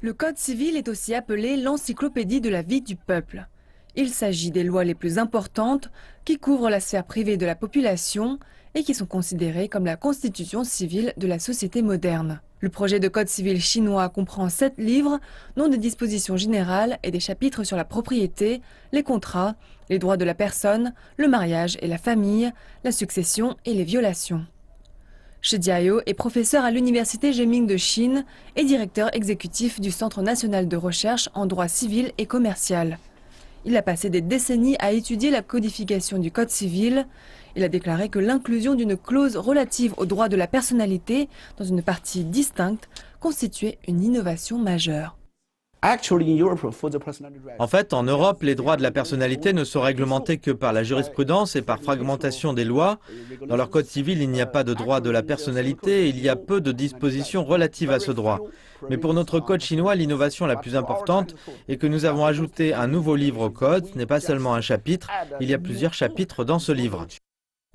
Le Code civil est aussi appelé l'encyclopédie de la vie du peuple. Il s'agit des lois les plus importantes qui couvrent la sphère privée de la population et qui sont considérées comme la constitution civile de la société moderne. Le projet de Code civil chinois comprend 7 livres, dont des dispositions générales et des chapitres sur la propriété, les contrats, les droits de la personne, le mariage et la famille, la succession et les violations. Shi Jiayou est professeur à l'université Zheming de Chine et directeur exécutif du Centre national de recherche en droit civil et commercial. Il a passé des décennies à étudier la codification du Code civil. Il a déclaré que l'inclusion d'une clause relative aux droits de la personnalité dans une partie distincte constituait une innovation majeure. En fait, en Europe, les droits de la personnalité ne sont réglementés que par la jurisprudence et par fragmentation des lois. Dans leur code civil, il n'y a pas de droit de la personnalité et il y a peu de dispositions relatives à ce droit. Mais pour notre code chinois, l'innovation la plus importante est que nous avons ajouté un nouveau livre au code. Ce n'est pas seulement un chapitre, il y a plusieurs chapitres dans ce livre.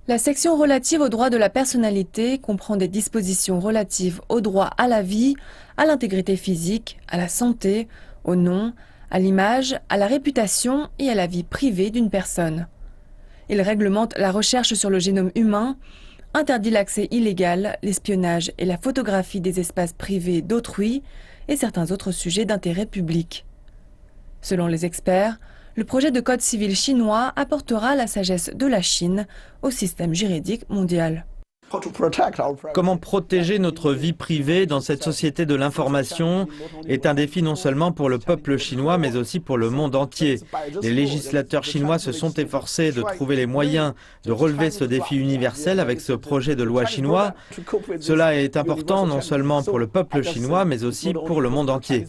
La section relative aux droits de la personnalité comprend des dispositions relatives au droit à la vie, à l'intégrité physique, à la santé, au nom, à l'image, à la réputation et à la vie privée d'une personne. Il réglemente la recherche sur le génome humain, interdit l'accès illégal, l'espionnage et la photographie des espaces privés d'autrui et certains autres sujets d'intérêt public. Selon les experts, le projet de code civil chinois apportera la sagesse de la Chine au système juridique mondial. Comment protéger notre vie privée dans cette société de l'information est un défi non seulement pour le peuple chinois, mais aussi pour le monde entier. Les législateurs chinois se sont efforcés de trouver les moyens de relever ce défi universel avec ce projet de loi chinois. Cela est important non seulement pour le peuple chinois, mais aussi pour le monde entier.